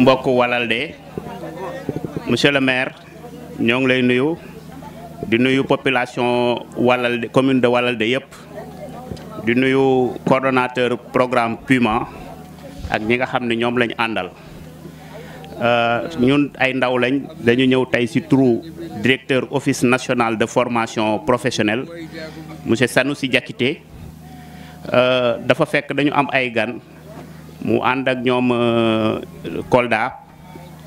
mbokk Walalde monsieur le maire ñoo ngi lay nuyu di nuyu population Walalde commune de Walalde yëpp di nuyu coordonnateur programme Puma ak ñi nga xam ne ñoom lañ àndal ñun ay ndaw lañ dañu ñëw tey ci turu directeur office national de formation professionnelle monsieur Sanoussi Diakité dafa fekk dañu am ay gan mu ànd ak ñoom Kolda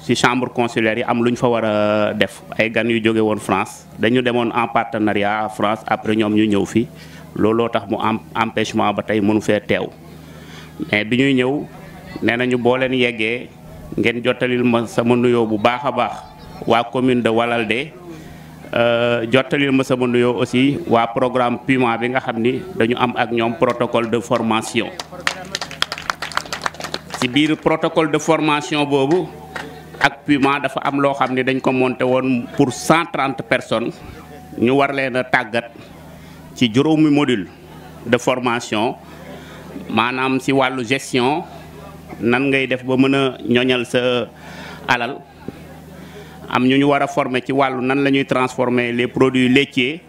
ci chambre consulaire yi am lu ñu fa war a def ay gan yu jóge woon France dañu demoon en partenariat France après ñoom ñu ñëw fi looloo tax mu am empêchement ba tey mënu fee teew mais bi ñuy ñëw nee nañu boo leen yeggee ngeen jottalil ma sama nuyoo bu baax a baax waa commune de Walalde jottalil ma sama nuyoo aussi waa programme Puma bi nga xam ni dañu am ak ñoom protocole de formation. ci biir protocole de formation boobu ak Puma dafa am loo xam ne dañ ko monté woon pour 130 personnes ñu war leen a tàggat ci juróomi module de formation maanaam ci wàllu gestion nan ngay def ba mën a ñoñal sa alal am ñu war a former ci wàllu nan la ñuy transformer les produits laitiers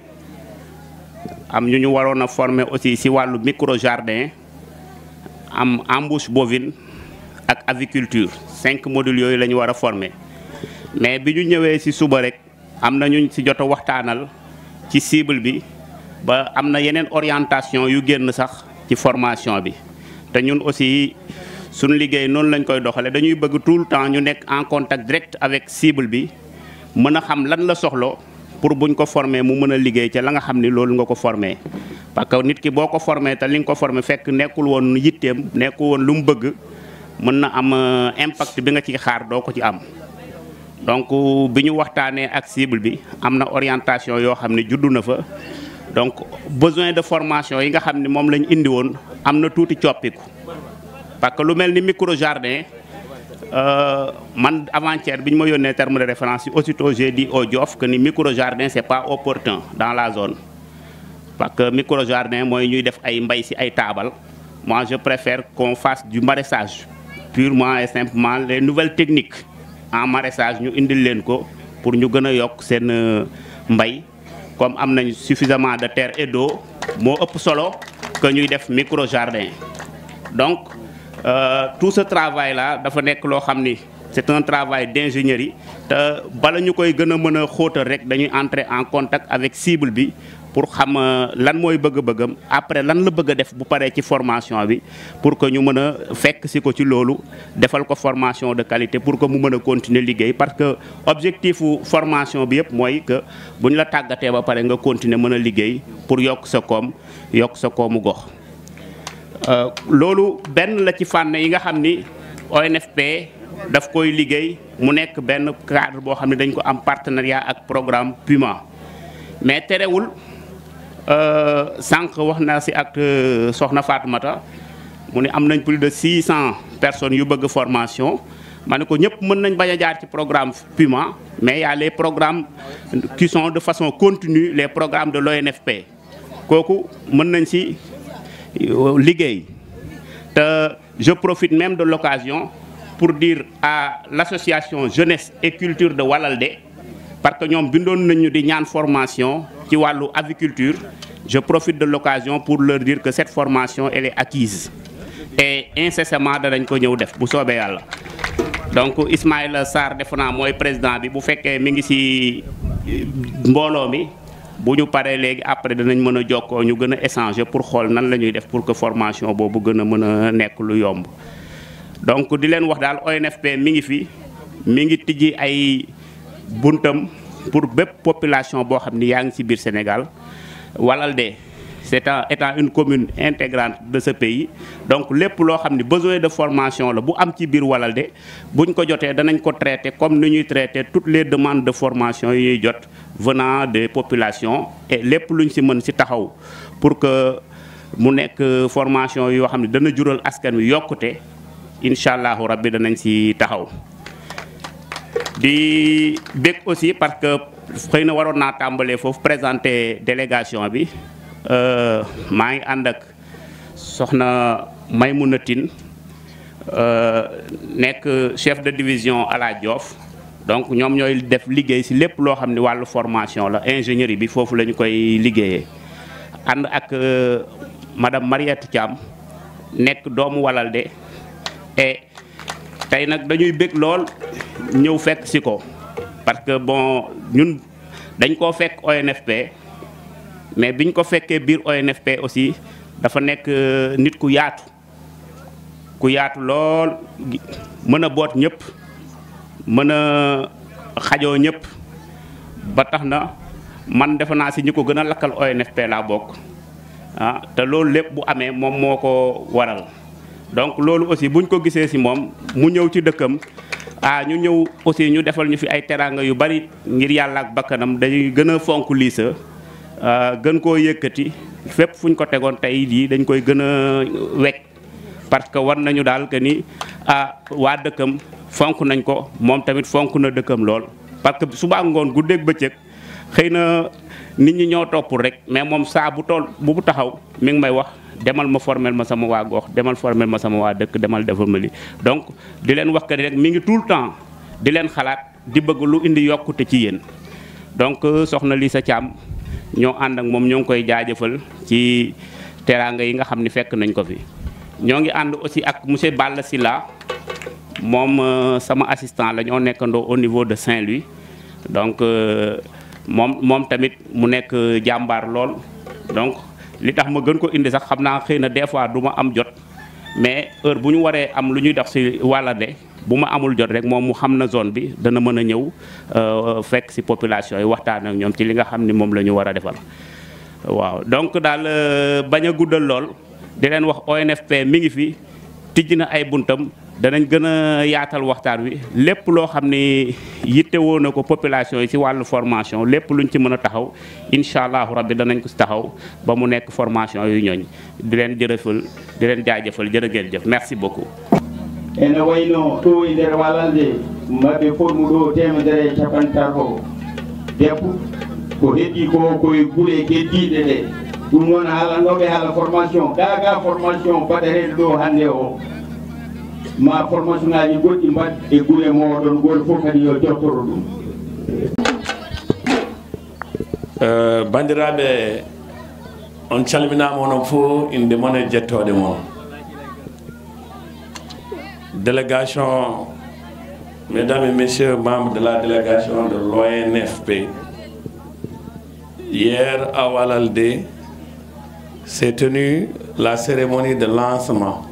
am ñu waroon a former aussi ci wàllu micro jardin am embouche bovine ak aviculture 5 modules yooyu la ñu war a former mais bi ñu ñëwee ci suba rek am na ñu ci jot a waxtaanal ci cible bi ba am na yeneen orientation yu génn sax ci formation bi te ñun aussi suñu liggéey noonu lañ koy doxale dañuy bëgg tout le temps ñu nekk en contact direct avec cible bi mën a xam lan la soxlo pour buñ ko former mu mën a liggéey ca la nga xam ni loolu nga ko former parce que nit ki boo ko former te li nga ko former fekk nekkul woon yitteem nekkul woon lu mu bëgg mën na am impact bi nga ci xaar doo ko ci am donc bi ñu waxtaanee ak cible bi am na orientation yoo xam ne juddu na fa donc besoin de formation yi nga xam ne moom lañ indi woon am na tuuti coppiku parce que lu mel ni micro jardin man avant-hier bi ñu ma yónnee terme de référence yi aussitôt j'ai dit au Diof que ni micro jardin c'est pas opportun dans la zone parce que micro jardin mooy ñuy def ay mbay ci ay taabal moi je préfère qu'on fasse du maraîchage purement et simplement les nouvelles techniques en maraîchage ñu indil leen ko pour ñu gën a yokk seen mbay comme am nañ suffisamment de terre et d'eau moo ëpp solo que ñuy def micro jardin donc tout ce travail là dafa nekk loo xam ni c'est un travail d'ingénierie te bala ñu koy gën a mën a xóotal rek dañuy entrer en contact avec cible bi pour xam lan mooy bëgg-bëggam après lan la bëgg a def bu paree ci formation bi pour que ñu mën a fekk si ko ci loolu defal ko formation de qualité pour que mu mën a continuer liggéey parce que objectifu formation bi yëpp mooy que bu ñu la tàggatee ba pare nga continuer mën a liggéey pour yokk sa koom yokk sa koomu gox. loolu benn la ci fànn yi nga xam ni ONFP daf koy liggéey mu nekk benn cadre boo xam ne dañ ko am partenariat ak programme Puma mais terewul sànq wax naa ci ak soxna Fatoumata mu ne am nañ plus de 600 personnes yu bëgg formation ma ne ko ñëpp mën nañ bañ a jaar ci programme Puma mais y a les programmes qui sont de façon continue les programmes de l'ONFP kooku mën nañ ci liggéey te je profite même de l'occasion pour dire à l'association jeunesse et culture de Walalde parce que ñoom bindoon nañu di ñaan formation ci wàllu aviculture je profite de l'occasion pour leur dire que cette formation elle est acquise et incessamment danañ ko ñëw def bu soobee yàlla donc Ismaïla Sarr defe naa mooy président bi bu fekkee mi ngi ci mbooloo mi bu ñu paree léegi après danañ mën a jokkoo ñu gën a échanger pour xool nan la ñuy def pour que formation boobu gën a mën a nekk lu yomb donc di leen wax daal ONFP mi ngi fi mi ngi tijji ay buntam pour bépp population boo xam ni yaa ngi ci biir Sénégal Walalde étant une commune intégrante de ce pays donc lépp loo xam ni besoin de formation la bu am ci biir Walalde buñ ko jotee danañ ko traiter comme ni ñuy traiter toutes les demandes de formation yi ñuy jot venant des populations et lépp luñ ci mën ci taxaw pour que mu nekk formation yoo xam ne dana jural askan wi yokkute incha allahu rabbi danañ ci taxaw. di bég aussi parce que xëy na waroon naa tàmbalee foofu présenter délégation bi maa ngi ànd ak soxna Maymouna Tine nekk chef de division à la Diof donc ñoom ñooy def liggéey ci lépp loo xam ne wàllu formation la ingénierie bi foofu la ñu koy liggéeyee ànd ak madame Mariette Thiam nekk doomu Walalde et tey nag dañuy bëgg lool ñëw fekk ci ko parce que bon ñun dañ koo fekk ONFP mais biñ ko fekkee biir ONFP aussi dafa nekk nit ku yaatu lool mën a boot ñëpp mën a xajoo ñëpp ba tax na man defe naa ci ñi ko gën a lakkal ONFP laa bokk ah te loolu lépp bu amee moom moo ko waral donc loolu aussi buñ ko gisee ci moom mu ñëw ci dëkkam ñu ñëw aussi ñu defal ñu fi ay teraanga yu bari ngir yàlla ak bakkanam dañuy gën a fonk Lissa gën koo yëkkati fépp fuñ ko tegoon tey jii dañ koy gën a wekk parce que war nañu daal que ni waa dëkkam fonk nañ ko moom tamit fonk na dëkkam lool. parce que suba ngoon guddeeg bëccëg xëy na nit ñi ñoo toppul rek mais moom saa bu tool bu taxaw mi ngi may wax demal ma formel ma sama waa gox demal formel ma sama waa dëkk demal defal ma li donc di leen wax que rek mi ngi tout le temps di leen xalaat di bëgg lu indi yokkute ci yéen donc soxna Lissa Thiam ñoo ànd ak moom ñoo ngi koy jaajëfal ci teraanga yi nga xam ni fekk nañ ko fi. ñoo ngi ànd aussi ak monsieur Balla Silla moom sama assistant la ñoo nekkandoo au niveau de Saint-Louis donc moom tamit mu nekk jàmbaar lool donc li tax ma gën ko indi sax xam naa xëy na des fois du ma am jot mais heure bu ñu waree am lu ñuy dox ci Walalde bu ma amul jot rek moom mu xam na zone bi dana mën a ñëw fekk ci population yi waxtaan ak ñoom ci li nga xam ni moom la ñu war a defal waaw donc daal bañ a guddal lool di leen wax ONFP mi ngi fi tijji na ay buntam danañ gën a yaatal waxtaan wi lépp loo xam ni yittewoo na ko population yi ci wàllu formation lépp luñ ci mën a taxaw incha allahu rabbi danañ ko ci taxaw ba mu nekk formation yu ñooñ di leen jërëfal di leen jaajëfal jërë ngeen jëf merci beaucoup. ene wayno ɗo e nder Walalde maɓe formu ɗo 150 debbo ko heddi ko koye guure keddiɗe ɗe ɗum noon haalannoɓe haala formation gaga formation baɗeteɗo ɗo hannde o ma formation ngaji goɗɗi mbaɗ e guure moɗon goto fof kadi yo jottoro ɗum. bandiraɓe on calminama onon fof inde moon e jettode moon. Délégation, mesdames et messieurs membres de la délégation de l'ONFP, hier à Walalde s'est tenue la cérémonie de lancement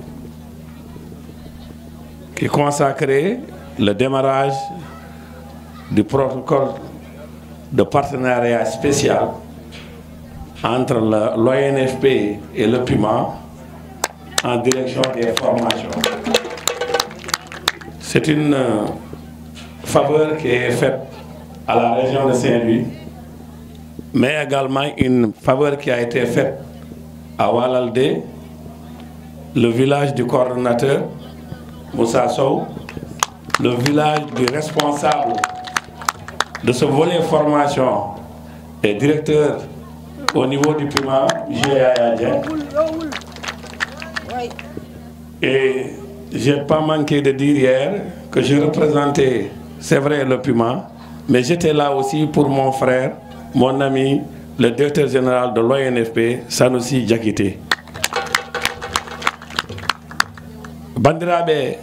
qui consacrait le démarrage du protocole de partenariat spécial entre l'ONFP et le PUMA en direction des formations. C'est une faveur qui est faite à la région de Saint-Louis, mais également une faveur qui a été faite à Walalde, le village du coordonnateur Moussa Sow, le village du responsable de ce volet formation et directeur au niveau du PUMA, Yaya Dieng. Et j'ai pas manqué de dire hier que je représentais, c'est vrai, le PUMA, mais j'étais là aussi pour mon frère, mon ami, le directeur général de l'ONFP, Sanoussi Diakité. Bandiraɓe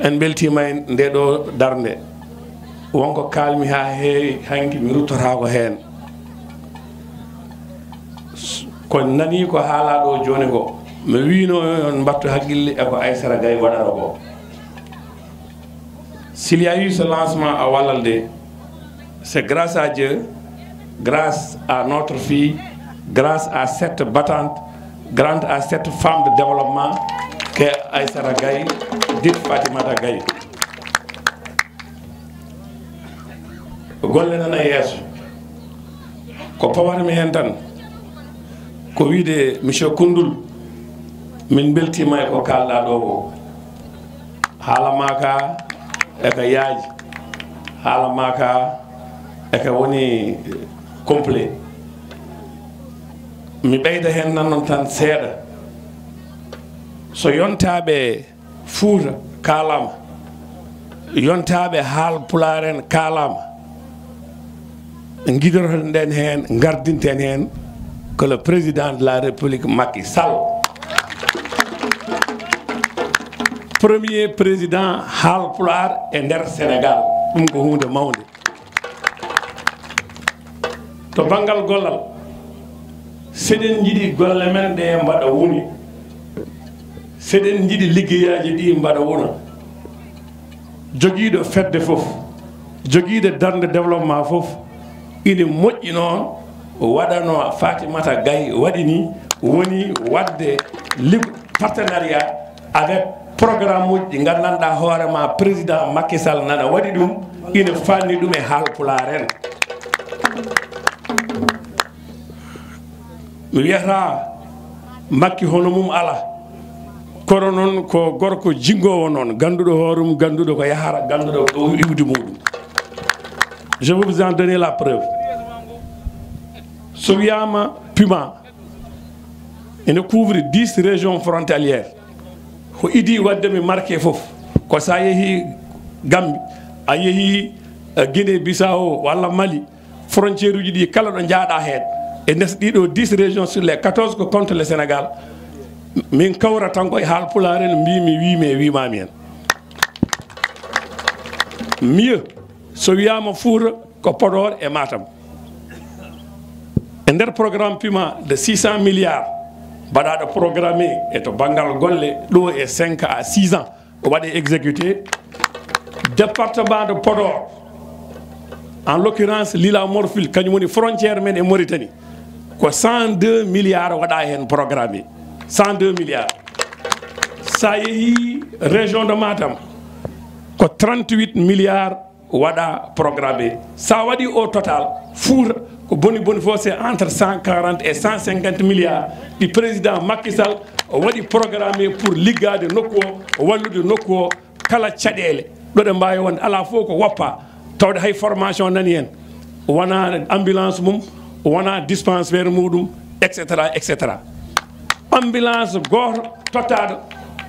en beltima nde ɗo darde wonko kalmi ha heewi hanki mi ruttotako hen ko nani ko haala ɗo joni ko mi wino on mbattu haqqille e ko Aissata Gaye waɗata ko. S'il y a eu ce lancement à Walalde, c'est grâce à Dieu, grâce à notre fille, grâce à cette battante, grâce à cette femme de développement qu'est Aissata Gaye, dite Fatimata Gaye. Golle nana yeeso ko pawatmi hen tan ko wiide monsieur Koundoul min beltima e ko kalɗa ɗo ko haala maka eko yaaji haala maka eko woni complet mi ɓeyda hen nan noon tan seeɗa so yontaɓe Fouta kalama yontaɓe haalpulaar en kalama guidoroten den hen gardinten hen que le président de la République Macky Sall premier président haalpulaar e nder Sénégal ɗum ko hunde mawde to banggal gollal seɗen jiiɗi golle men ɗe mbaɗa woni seɗen jiiɗi liggeyaji ɗi mbaɗa wona joguiɗo fedde foof joguiɗo darde développement foof ine moƴƴi noon waɗano Fatimata Gaye waɗi ni woni wadde partenariat avec programme uji ɗi gandanɗa hoorema président Macky Sall nana waɗi ɗum ine fanni ɗum e haalpulaar en mi wiyata Macky hono mum ala kono noon ko gorko jingowo noon ganduɗo hoorum ganduɗo ko yahara ganduɗo ko iwdi muɗum. Je vais vous en donner la preuve. So wiyama Puma ene couvre 10 régions frontalières ko idi waddemi marqué foof ko sa yeehi Gambie a yeehi Guinée Bissau walla Mali frontiére uji ɗi kala ɗo jaaɗa hen e ndes ɗiɗo 10 régions sur les 14 ko contre le Sénégal min kawra tan koye haalpulaar en mbimi wimi e wimami hen mieux so wiyama Fouta ko Podor e Matam e nder programme Puma de 600 milliards mbaɗaɗo programmé e to banggal golle ɗo e 5 à 6 ans o waɗe exécuté département de Podor en l'occurrence Lila Morphil kañum woni frontiére men e Mauritanie ko 102 milliards waɗa hen programmé 102 milliards sa yeehi région de Matam ko 38 milliards waɗa programmé sa waɗi au total Fouta ko boni boni fof c'est entre 140 et 150 milliards ɗi président Macky Sall o waɗi programmé pour liggade nokku o wallude nokku o kala caɗele ɗo ɗe mbawi wonde ala fof ko woppa tawde hay formation nani hen wona ambulance mum wona dispensaire muɗum etc. Ambulance goto tottaɗo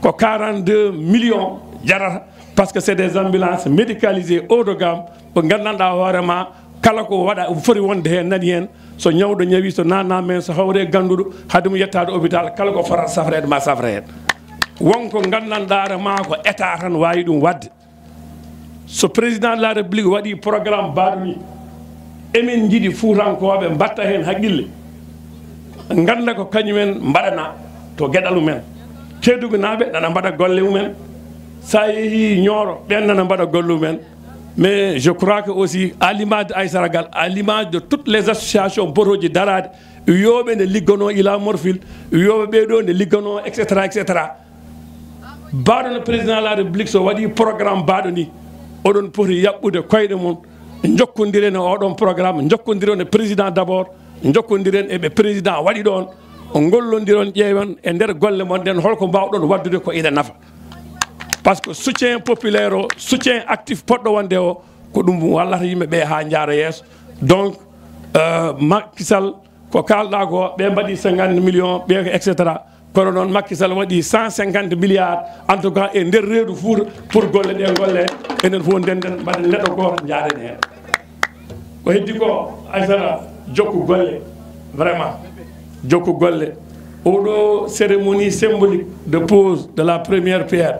ko 42 millions jarata parce que c'est des ambulances médicalisées haut de gamme ɓe gandanɗa hoorema kala ko waɗa foti wonde hen nani hen so ñawɗo ñawi so nanna men so hawre ganduɗo haade mum yettade hôpital kala ko fotata safrede ma safra hen wonko gandanɗare ma ko état tan wawi ɗum wadde so président de la république waɗi programme baɗo ni emin jiiɗi Fuutankoɓe mbatta hen haqqille ganda ko kañumen mbaɗana to gueɗal mumen Kédougou naɓe nana mbaɗa golle mumen sa yeehi Nioro ɓen nana mbaɗa golle mumen mais je crois que aussi à l'image de Aïssata Gall à l'image de toutes les associations botoji darade wiyoɓe ne liggono Ila Morphil wiyoɓe ɓeɗo ne liggono etc. baɗo no président de la république so waɗi programme baɗo ni oɗon poti yaɓɓude koyɗe mum jokkodiren e oɗon programme jokkodiren e président d' abord jokkodiren eɓe président waɗi ɗon gollodiron ƴeewen e nder golle mon nden holko mbawɗon waddude ko ina nafa par ce que soutien populaire o soutien actif poɗɗo wonde o ko ɗum wallata yimɓeɓe ha jaara yeeso donc Macky Sall ko kalɗa ko ɓe mbaɗi 50 millions ɓe ko etc. kono noon Macky Sall waɗi 150 milliards en tout cas e nder reedu Fouta pour golle ɗe golle enen fof ndenden mbaɗen neɗɗo goto jaaren hen ko heddi ko Aïssata jokku golle vraiment jokku golle oɗo cérémonie symbolique de pose de la première pierre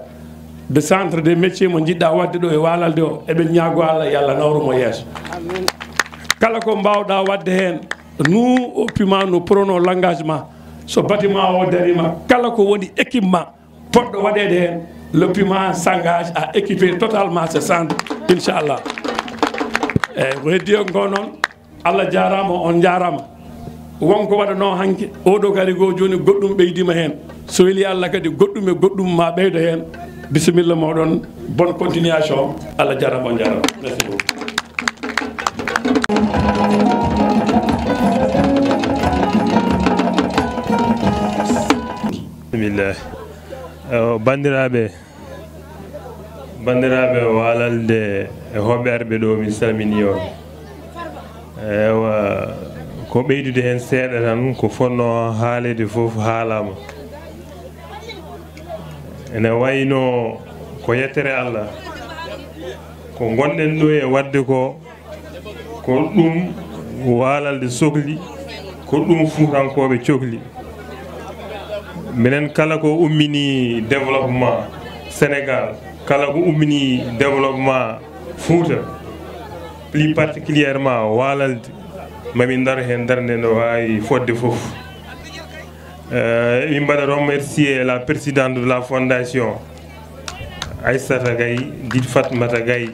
de centre des métiers mo jiɗɗa wadde ɗo e walalde o eɓen ñaago Allah yo Allah nawrumo yeeso kala ko mbawɗa wadde hen nous au Puma nous prenons l'engagement so bâtiment o darima kala ko woni équipement poɗɗo waɗede hen le Puma s'engage à équiper totalement ce centre inchallah eyyi ko heddi o ko noon Allah jarama on jarama wonko waɗano hanke oɗo gari go joni goɗɗum ɓeydima hen so weeli Allah kadi goɗɗum e goɗɗum ma ɓeydo hen bisimilla moɗon bonne continuation Allah jarama on jarama merci beaucoup. Bismillah. bandiraɓe walalde e hoɓɓerɓe ɗo mi salmini on ewa ko ɓeydude hen seeɗa tan ko fonno haalede foof haalama ene wayno ko yettere Allah ko gonɗen ɗo e wadde ko ɗum waalalde sohli ko ɗum fuutankoɓe cohli minen kala ko ummini développement Sénégal kala ko ummini développement Fouta plus particulièrement waalalde mamin dar hen darde no wawi fodde foof min mbaɗa remercier la présidente de la fondation Aissata Gaye dit Fatmata Gaye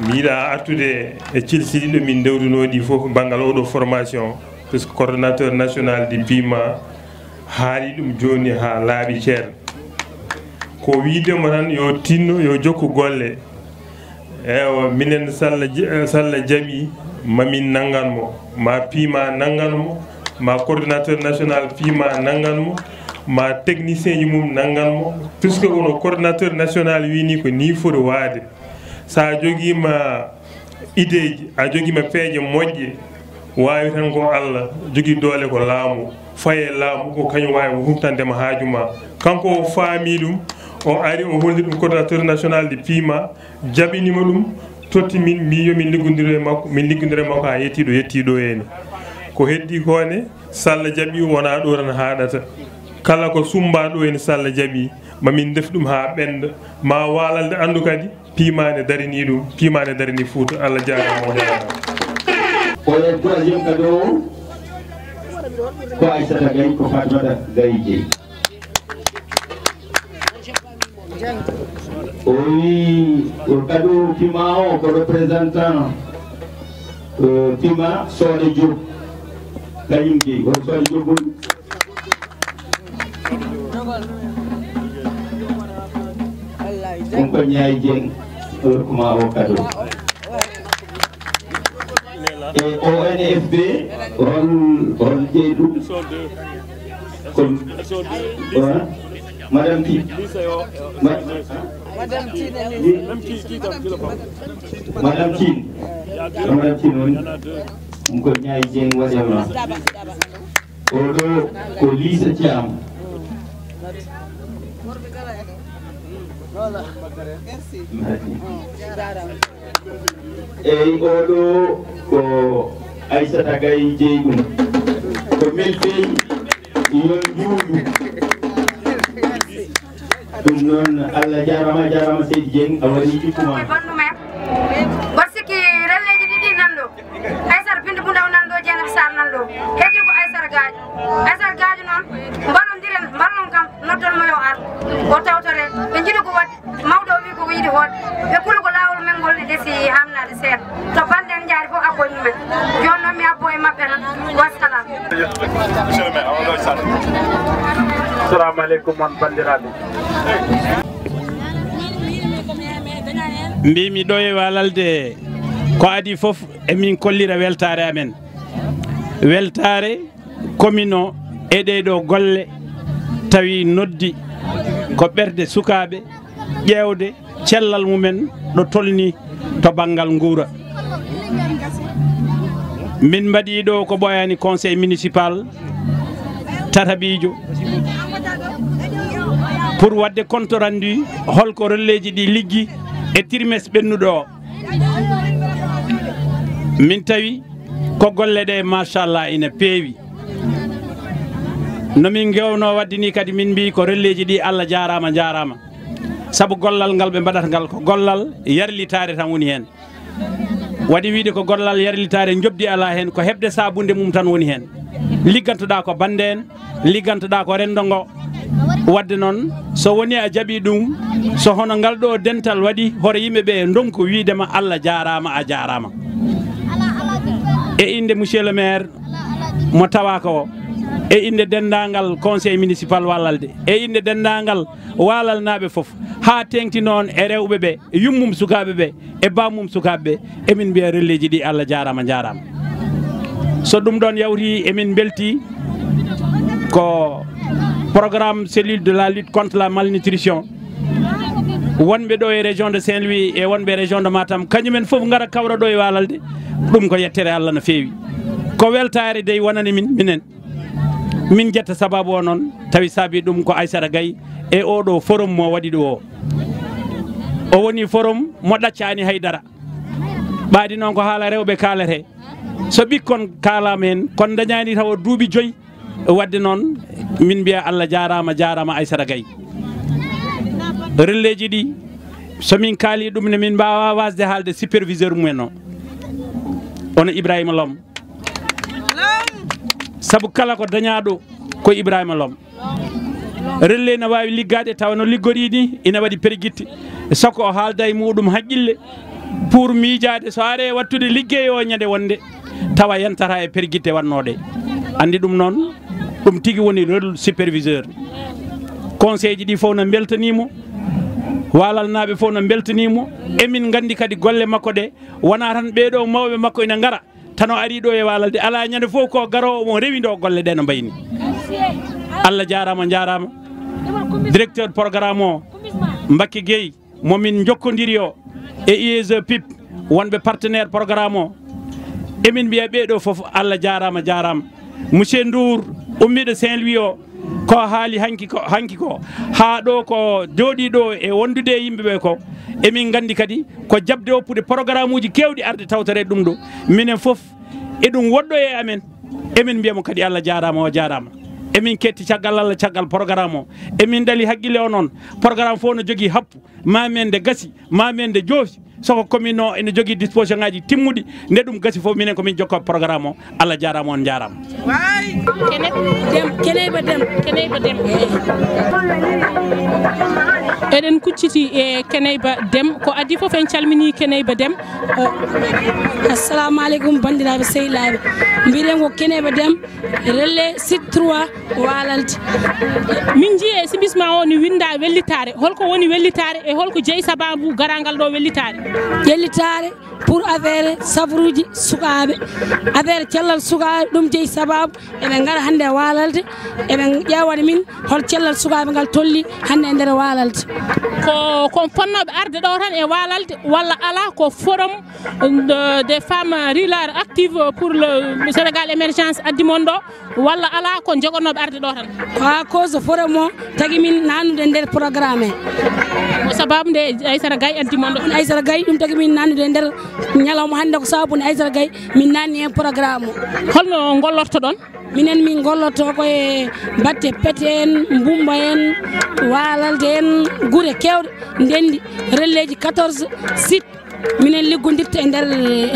mi yiɗa artude e cilsiɗi ɗo min dewdunoɗi fof banggal oɗo formation puisque coordonnateur national du PIMA haali ɗum joni ha laaɓi ceerno ko widemo tan yo tinno yo jokku golle ewa minen salla jaaɓi mamin nanganmo ma PIMA nanganmo ma coordonnateur national PIMA nanganmo ma technicien ji mum nanganmo puisque wono coordonnateur national wini ko ni foti waade sa joguima idée ji a joguima peeje moƴƴe wawi tan ko Allah jogui doole ko laamu faye laamu ko kañum wawi humtandema haaju ma kanko o faami ɗum o ari o holli ɗum coordonnateur national de PIMA jaɓinima ɗum totti min mbi yomin liggodira e makko min liggodira e makko ha yettiɗo heni ko heddi kone Salla jaaɓi wona ɗo tan haɗata kala ko sumba ɗo heni Salla jaaɓi mamin def ɗum ha ɓenda ma walalde andu kadi PIMA ne darini ɗum PIMA ne darini Fouta Allah jarama o jarama oɗen troisiéme cadeau ko Aissata Gaye ko Fatmata Gaye jeeyi o wi o cadeau PIMA o ko représentant PIMA Soode Diop kañum jeeyi o Soode Diop woni on ko Ñaay Dieng kuma o cadeau e ONFB on jeeyi ɗum kon Madame Tine Madame Tine woni ko Ñaay Dieng waɗema oɗo ko Lisa Thiam eyi oɗo ko Aissata Gaye jeeyi ɗum ko melfeyi yon juuɗu ɗum noon Allah jarama Seydi Dieng a waɗi ɗikkuma mbaɗ sikki relleji ɗiɗi nanɗo Aissata Binde Bou Ndaw nanɗo Dieynaba Sall nanɗo heddi ko Aissata Gadio noon mballodiren mballon kam noddanmo yo ar o tawtore ɓe jiiɗi ko waɗi mawɗo o wi koko yiɗi hoɗde ɓe kuli ko lawol men ngol ne desi hamnade seeɗa to bande en jaari fof abboye mumen joni noon mi abbo e mabɓe tan wassalam. assalamu aleykum on bandiraɓe mbimi ɗo e walalde ko adi fof emin kollira weltare amen weltare commune o e ɗeɗo golle tawi noddi ko ɓerde sukaɓe ƴewde cellal mumen ɗo tolni to banggal guura min mbaɗi ɗo ko ɓoyani conseil municipal Tataɓijo pour wadde compte rendu holko relleji ɗi liggi e trimestre ɓennuɗo o min tawi ko golle ɗe machallah ina peewi nomin gewno wadde ni kadi min mbi ko relleji ɗi Allah jarama jarama saabu gollal ngal ɓe mbaɗata ngal ko gollal yarlitare tan woni hen waɗi wiide ko gollal yarlitare jobdi ala hen ko hebde sabunde mum tan woni hen liggantoɗa ko bande en liggantoɗa ko rendo ngo wadde noon so woni a jaaɓi ɗum so hono ngal ɗo dental waɗi hoto yimɓeɓe donku wiidema Allah jarama a jarama e inde monsieur le maire mo tawa ko e inde dendagal conseil municipal wallalde e inde dendagal walalnaɓe foof ha tengti noon e rewɓe ɓe yummum sukaɓe ɓe e bammum sukaɓe ɓe emin mbiya relleji ɗi Allah jarama jarama so ɗum ɗon yawti emin belti ko programme cellule de la lutte contre la malnutrition wonɓe ɗo e région de Saint-Louis e wonɓe région de Matam kañumen foof gara kawra ɗo e walalde ɗum ko yettere Allah no feewi ko weltare dey wonani minen min jetta sababu o noon tawi saabi ɗum ko Aissata Gaye e oɗo forum mo waɗi ɗo o woni forum mo ɗaccani haydara ɓaadi noon ko haala rewɓe kalete so ɓikkon kalama hen kon dañani taw duuɓi 5 wadde noon min mbiya Allah jarama jarama Aissata Gaye relais ji ɗi somin kaali ɗum ne min mbawa wasde haalde superviseur mumen o ono Ibrahima Lom sabu kala ko dañaɗo ko Ibrahima Lom relais ne wawi liggade taw no liggori ni ina waɗi perguitte soko o haalda e muɗum haqqille pour miijade so are wattude liggey o ñande wonde tawa yantata e perguitte wannoɗe andi ɗum noon ɗum tigui woni rôle superviseur conseil ji ɗi fof no beltanimo walal naɓe fof no beltanimo emin gandi kadi golle makko ɗe wona tan ɓeɗo mawɓe makko ina gara tan o ari ɗo e Walalde ala ñande fof ko garowo mo rewido golle ɗe no mbayni Allah jarama jarama directeur programme o Mbacké Gueye momin jokkodiri o e ISE PIP wonɓe partenaire programme o emin mbiya ɓeɗo foof Allah jarama jarama monsieur Ndour ummiɗo Saint-Louis o ko haali hanki ko ha ɗo ko jooɗi ɗo e wondude e yimɓeɓe ko emin gandi kadi ko jabde oppude programme uji kewɗi arde tawtore ɗum ɗo minen foof eɗum woɗɗo e amen emin mbiyamo kadi Allah jarama o jarama emin ketti caggal Allah caggal programme o emin dali haqqille o noon programme fof no jogui happu mamen nde gasi mamen nde joofi soko commune o ene jogui disposition ngaji timmuɗi nde ɗum gasi fof minen komin jokko programme o Allah jarama on jarama Keneyba Dem eɗen kucciti e Keneyba Dem ko adi fof en calmini Keneyba Dem assalamu aleykum bandiraɓe sehilaɓe mbiɗen ko Keneyba Dem relais site 3 Walalde min jii e sibisma o ni winda wellitare holko woni wellitare e holko jeeyi sababu garangal ɗo wellitare wellitare pour affaire safruji sukaɓe affaire cellal sukaɓe ɗum jeeyi sababu eɓe gara hande e Walalde eɓe ƴewani min hol cellal sukaɓe ngal tolli hande e nder Walalde ko fonnoɓe arde ɗo tan e Walalde walla ala ko forum des femmes rurales actives pour le Sénégal émergence addimon ɗo walla ala ko jogonoɓe arde ɗo tan ko à cause forum o tagui min nannude nder programme o sababu nde Aissata Gaye addimon ɗo Aissata Gaye ɗum tagui min nannude nder ñalawma hande ko sababude Aissata Gaye min nanni hen programme o holno gollorto ɗon minen min gollotto koye batte pete en Mbumba en Walalde en guure kewɗe ndendi relais ji 14 sites minen liggodirta e nder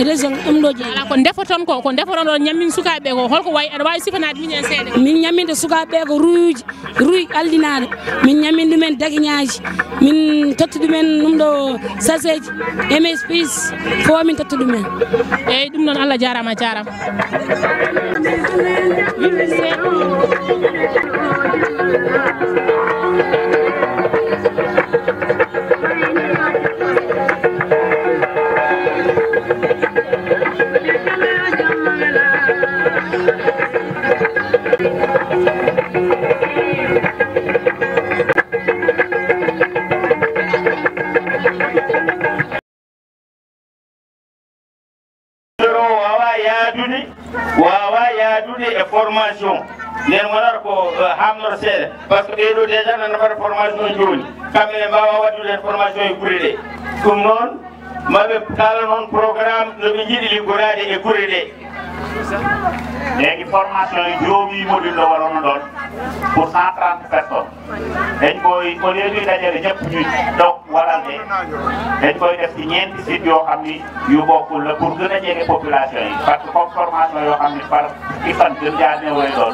région ɗum ɗo jeeyi ala ko defoton ko defoton ɗo ñammin sukaɓe ko holko wayi aɗa wawi sifanade minen seeɗa min ñamminde sukaɓe ko ruy aldinaɗe min ñammin ɗumen daguiñaji min totti ɗumen ɗum ɗo saseji MSPs fo min totti ɗumen eyyi ɗum noon Allah jarama jarama wawa yaadude e formation nden wonata ko hamnoro seeɗa par ce que ɓeɗo déjà nana mbaɗa formation joni kamɓe ɓe mbawa waddude hen formation e guure ɗe ɗum noon maɓe kala noon programme noɓe jiiɗi liggorade e guure ɗe léegi formation yi juróomi module la waroon a doon pour 130 personnes dañ koy au lieu ñu dajale ñëpp ñu toog Walalde dañ koy def ci ñeenti sites yoo xam ni yu bokkul la pour gën a jege population yi parce que comme formation yoo xam ni par fukki fan gën jaa néew lay doon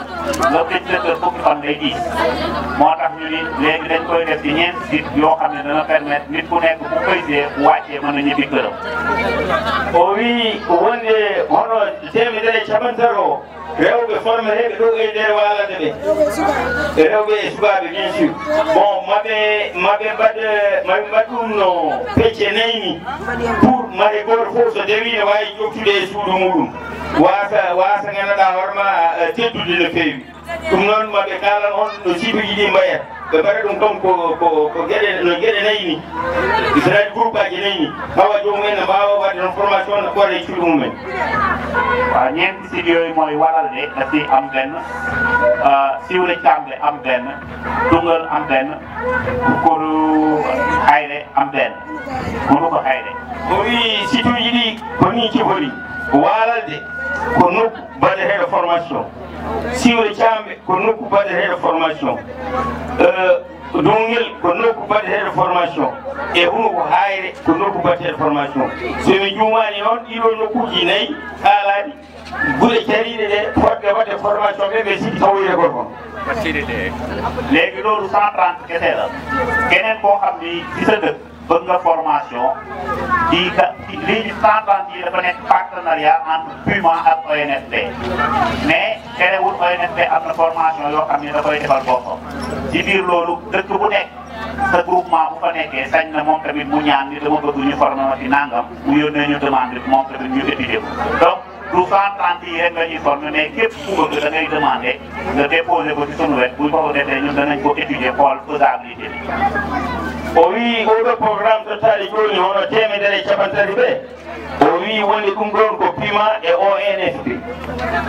nga tëj la kër fukki fan lay diis moo tax ñu ni léegi dañ koy def ci ñeenti sites yoo xam ne dana permettre nit ku nekk bu koy see bu wàccee mën a ñibbi këram. o wi wonde hono temedere capantaro rewɓe formé heɓe ɗo e nder Walalde ɓe rewɓe e sukaɓe bien sûr bon maɓe mbaɗ ɗum no pecce nayyi ni pour mate goto fof so dewi ne wawi joftude e suudu muɗum wasa ganduɗa hoorema teddude no fewi ɗum noon maɓe kalan on no siituji ɗi mbayat ɓe mbaɗa ɗum kam ko gueɗe no gueɗe nayyi ni israeli groupe aji nayyi ni hawa jomumen ne mbawa wadde non formation no ɓoore cuuɗi mumen waaw ñeenti sites yooyu mooy Walalde daf ci am benn Siwle Thiambe am benn Dungal am benn Kodu Hayre am benn mënu ko Hayre o wi site uji ɗi ko ni cifori Walalde ko nokku baɗeteɗo formation Siwle Thiambe ko nokku baɗeteɗo formation Dungel ko nokku baɗeteɗo formation e huno ko Hayre ko nokku baɗeteɗo formation somi jumani noon ɗiɗo nokkuji nayyi haalaɗi gure cariɗe ɗe fodde wadde formation ɓe siki tawoyde goto léegi loolu 130 kese la keneen koo xam ni ci sa dëkk bëgg nga formation lii 130 yi dafa nekk partenariat entre Puma ak ONFP mais terewul ONFP am na formation yoo xam ni da koy defal boppam ci biir loolu dëkk bu nekk sa groupement bu fa nekkee sañ na moom tamit mu ñaan ni dama bëgg ñu former ma ci nangam mu yónnee ñu demande moom tamit ñu étudier ko donc du 130 yi rek la ñuy former mais képp ku bëgg da ngay demander nga déposer ko ci sunu wet bu ñu ko defee ñun danañ ko étudier xool faisabilité bi. o wi oɗo programme so taali joni hono temedere capantati ɓe o wi woni ɗum ɗon ko Puma e ONFP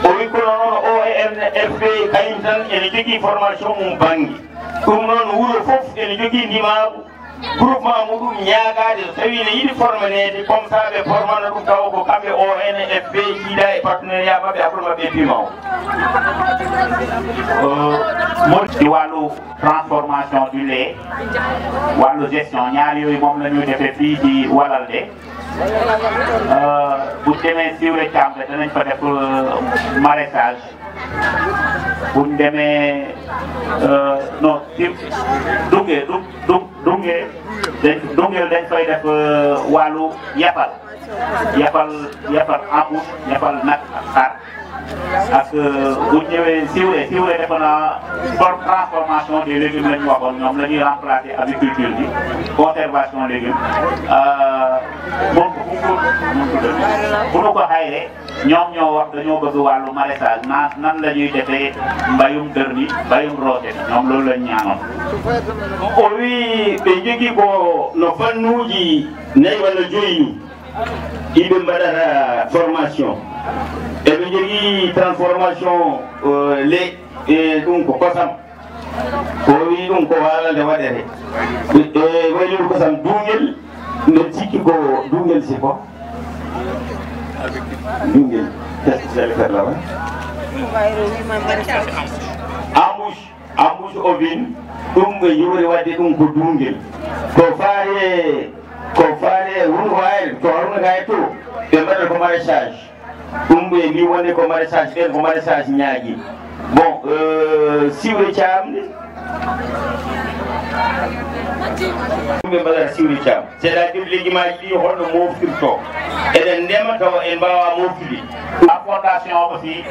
o wi kono noon ONFP kañum tan ene jogui formation mum banggue ɗum noon wuuro foof ene jogui ndimaɓu groupement muɗum ñaagade so tawi ne yiɗi formanede comme ça ɓe formana ɗum taw ko kamɓe ONFP jiiɗa e partenariat maɓɓe hakkude maɓɓe e Puma o ci wàllu transformation du lait wàllu gestion ñaar yooyu moom la ñuy defee fii ci Walalde bu demee Siwle Thiambe danañ fa def maraîchage bu ñu demee non si Dungel dañ fay def wàllu yafal amut yafal nag ak xar ak bu ñëwee Siwle defe na transformation des légumes la ñu waxoon ñoom la ñuy remplacer agriculture bi conservation légumes bu nu ko Hayre ñoom ñoo wax dañoo bëgg wàllu maraîchage nan la ñuy defee mbayum dër bi mbayum roose bi ñoom loolu lañ ñaanoon o wi ɓe jogui ko no fannuji nayyi walla joyni ɗiɓe mbaɗata formation eɓe jogui transformation lait e ɗum ko kosam ko wi ɗum ko Walalde waɗete wayluru kosam Dungel mbeɗa sikki ko Dungel siko Dungel qu'est-ce que j'allais faire là-bas embouche ovine ɗum ɓe yuri wadde ɗum ko Dungel ko faare wuro Hayre to haruna ga to ɓe mbaɗata ko maraîchage ɗum ɓe mbi wonde ko maraîchage ɓen ko maraîchage ñaagui bon Siwle Thiamde ɗum ɓe mbaɗata Siwle Thiamde c' est à dire léguimaji ɗi holno moftirto eɗen ndema tawa en mbawa moftude la fondation aussi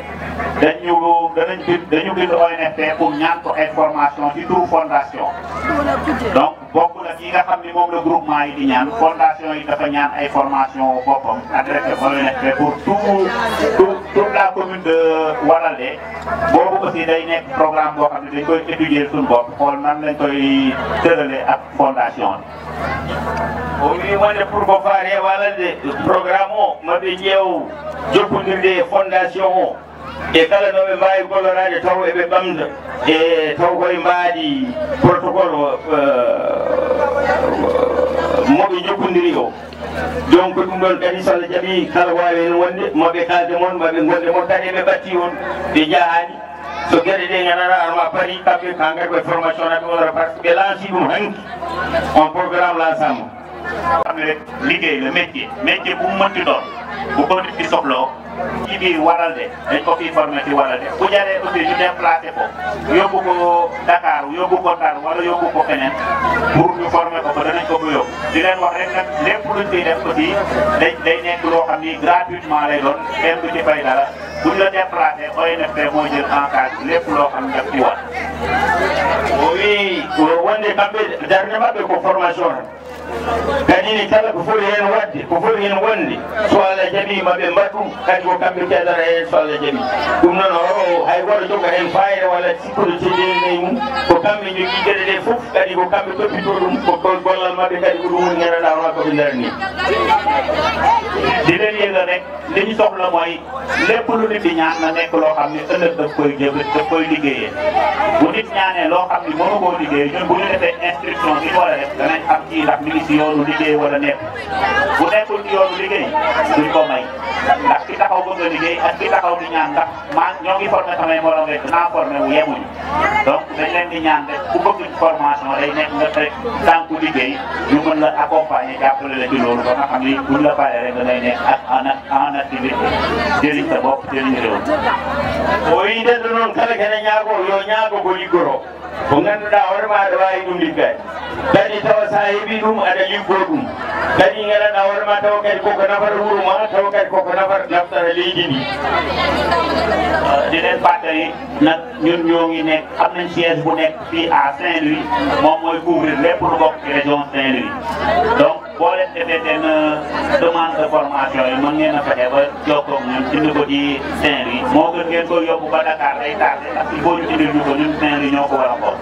dañu bind ONFP pour ñaan ko information ci turu fondation donc bokk na yi nga xam ni moom la groupement yi di ñaan fondation yi dafa ñaan ay formation boppam adressé ONFP pour toute la commune de Walalde boobu aussi day nekk programme boo xam ne dañ koy étudier suñu bopp xool nan lañ koy tëralee ak fondation o wi wonde pour ko faare Walalde programme o maɓe ƴeew jokkodirde fondation o e kala no ɓe mbawi gollorade taw eɓe ɓamda e taw koye mbaɗi protocole moɓe jokkodiri o donc ɗum ɗon kadi so Allah jaaɓi kala wawi hen wonde moɓe kalde moon moɓe gonde moon kadi eɓe ɓatti on ɓe jahani so gueɗe ɗe ganana arma paari kamɓe ka gari koye formation naɓe onora par ce que ɓe lanci ɗum hanki on programme l' ensemble xam ne rek liggéey la métier bu mu mënti doon bu ko nit di soxloo ci biir Walalde dañ ko fii formé ci Walalde bu jaree aussi ñu déplacé ko yóbbu ko Dakar yóbbu ko Ndar wala yóbbu ko feneen pour ñu formé ko danañ ko bu yóbbu di leen wax rek nag lépp luñ ciy def aussi day nekk loo xam ni gratuitement lay doon kenn du ci fay dara buñ la déplacé ONFP moo jël en charge lépp loo xam ne daf ci war. oui wonde kamɓe darde maɓɓe ko formation kadi ni kala ko foti hen wadde ko foti hen wonde so Allah jaaɓi maɓe mbaɗ ɗum kadi ko kamɓe keedata hen so Allah jaɓi ɗum noon o hay goto joga hen fayida walla sikkude ceddeli mum ko kamɓe jogui gueɗe ɗe fof kadi ko kamɓe toppito ɗum ko gollal mabɓe kadi ko ɗum woni ganduɗa wona koɓe darani di leen yëgal rek li ñu soxla mooy lépp lu nit di ñaan na nekk loo xam ne ëllëg daf koy jëf daf koy liggéeyee bu nit ñaanee loo xam ne mënu koo liggéey ñun bu ñu defee instruction bi ñu war a def danañ xam ci ndax mi ngi si yoonu liggéey wala nekk bu nekkul ci yoonu liggéey duñ ko may ndax ki taxaw bëgg a liggéey ak ki taxaw di ñaan ndax ñoo ngi formé samay morom rek naa formé wu yemuñu donc dañ leen di ñaan rek ku bëgg formation day nekk nga rek tànku liggéey ñu mën la accompagner jàppale la ci loolu ba nga xam ni buñ la paree rek da ngay nekk ak en activité jëriñ sa bopp jëriñ réew o wiidede noon kala kene ñaago yo ñaago ko liggoro ko ngannduɗaa hoore ma aɗa waawi ɗum liggade kadi tawa sa heɓi ɗum aɗa liggo ɗum kadi nganndanɗaa hoore ma tawa kadi koko nafata wuro ma tawa kadi koko naftata leydi ndi di leen fàttali nag ñun ñoo ngi nekk am nañ siège bu nekk fii à Saint-Louis moom mooy couvrir lépp lu bokk ci région Saint-Louis donc boo leen defee seen demande de formation yi mën ngeen a fexe ba jokkoo ak ñun indi ko ci Saint-Louis moo gën ngeen koy yóbbu ba Dakar day tardé ndax il faut ñu indil ñu ko ñun Saint-Louis ñoo ko war a xool.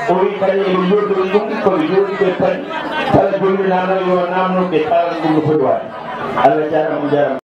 o wi kadi eɓe jooɗiɗo ɗum koɓe jooɗiɓe tan kala jomiraano yo namnoɓe kala ɗum no foti waade Allah jarama jarama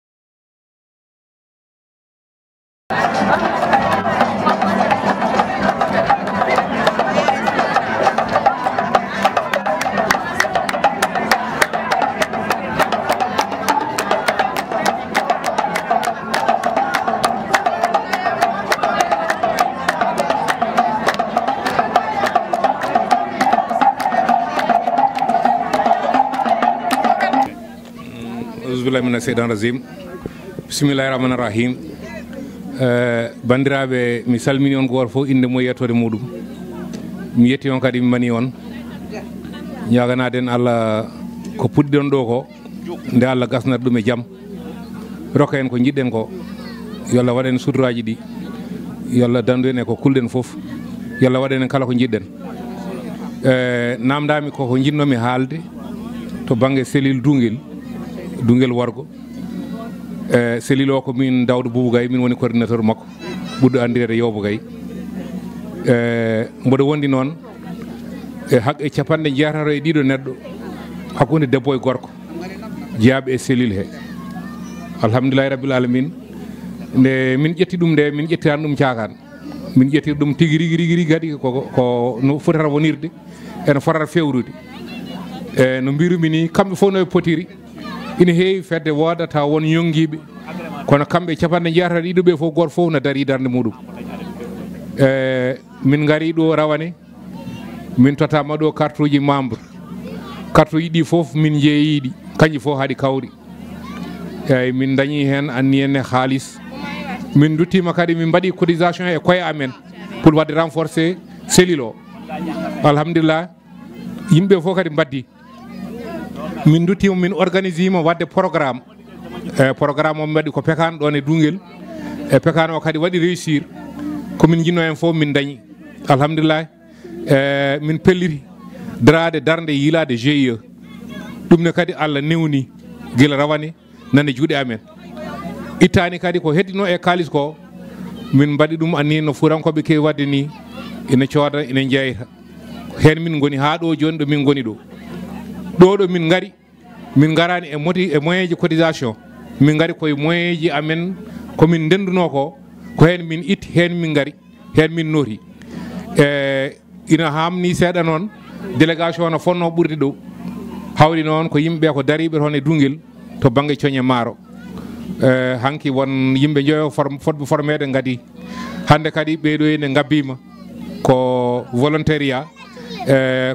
mina seydan rajim bisimillahi rahmani rahim bandiraɓe mi salmini on goto fof inde mo yettode muɗum mi yetti on kadi mi mani on ñaganaden Allah ko puɗɗiɗon ɗo ko nde Allah gasnata ɗum e jaam rokka en ko jiɗɗen ko yo Allah waɗen suturaji ɗi yo Allah dandu en e ko kulɗen fof yo Allah waɗen en kala ko jiɗɗen namdami koko jinnomi haalde to banggue cellule Dungel wargo cellule o ko min Dawdo Boubou Gaye min woni coordinateur makko ɓurɗo andirede Yowbo Gaye mboɗo wondi noon e capanɗe jeetati e ɗiɗo neɗɗo hakkude debbo e gorko jeeyaɓe e cellule he alhamdulillahi rabbil alamin nde min ƴetti ɗum nde min ƴettirani ɗum cakan min ƴettiri ɗum tigui rigui kadi ko no fotata wonirde ene fotata fewrude no mbirumi ni kamɓe fof no potiri ina heewi fedde woodata won yongiɓe kono kamɓe capanɗe jeetati ɗiɗo ɓe fof goto fof no daari darde muɗum min gari ɗo rawane min totama ɗo carte uji membre carte uji ɗi fof min jeeyiɗi kanƴi fof haaɗi kawri eyyi min dañi hen anni hen e haalis min duttima kadi min mbaɗi cotisation e koye amen pour wadde renforcer cellule o alhamdulillah yimɓe fof kadi mbaddi min duttima min organisima wadde programme programme o mi waɗi ko pekano ɗon e Dungel e pekano o kadi waɗi réussir komin jinno hen fof min dañi alhamdulillah min pelliti darade darde yilade GIE ɗum ne kadi Allah newni guila rawane nande juuɗe amen ittani kadi ko heddino e kalis ko min mbaɗi ɗum anni no furankoɓe kewi wadde ni ina cooda ina jeyta hen min goni ha ɗo joni ɗo min goni ɗo min gari min garani e moyen ji cotisation min gari koye moyen ji amen komin ndenduno ko hen min itti hen min gari hen min nooti ina hamni seeɗa noon délégation no fonno ɓurde ɗo hawri noon ko yimɓeɓe ko dariɓe toon e Dungel to banggue coñe maaro hanki won yimɓe joyo fotɓe formede gadi hande kadi ɓeɗo ene gabbima ko volontariat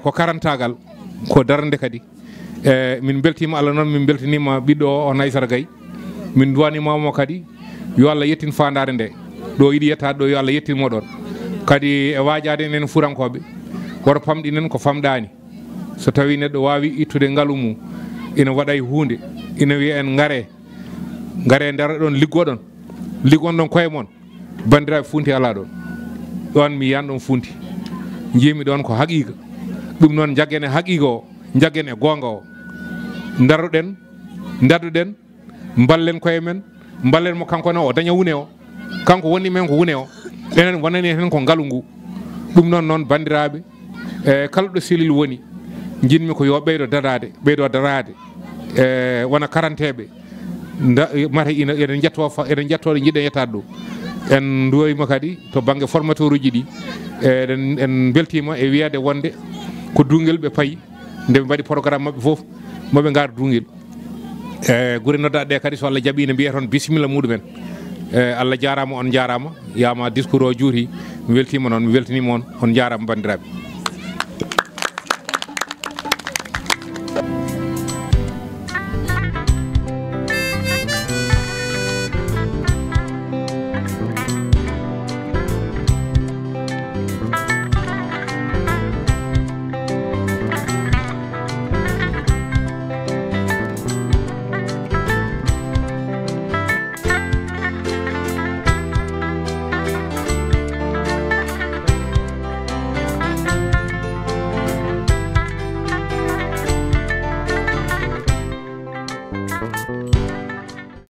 ko karantagal ko darde kadi min beltima Allah noon min beltanima ɓiɗɗo o Aissata Gaye min duwanimamo kadi yo Allah yettin fandare nde ɗo yiiɗi yettade ɗo yo Allah yettinmo ɗon kadi e wajade enen furankoɓe woto famɗinen ko famɗani so tawi neɗɗo wawi ittude ngaalu mum ina waɗa hunde ina wiya en gaare nder ɗon liggon ɗon koye moon bandiraɓe funti ala ɗon mi yiyan ɗon funti jimi ɗon ko haqiqa ɗum noon jaggen e haqiqa o jaggen e gonga o daroɗen dadduɗen ballen koye men mballen mo kanko o daña wune o kanko woni men ko wune o enen wonani hen ko ngalu ngu ɗum noon bandiraɓe kala ɗo selil woni jinmi ko yo ɓeydo darade wona karanteɓe mata ina eɗen jettoɗo jiɗɗen yettade ɗo en duwoyima kadi to banggue formateur uji ɗi en beltima e wiyade wonde ko Dunguel ɓe paayi nde ɓe mbaɗi programme mabɓe foof moɓe gar Dunguel guure noddaɗe kadi so Allah jaaɓi ne mbiya toon bisimilla muɗumen Allah jarama on jarama yama discours o juuti mi weltima noon mi weltanima on jarama bandiraɓe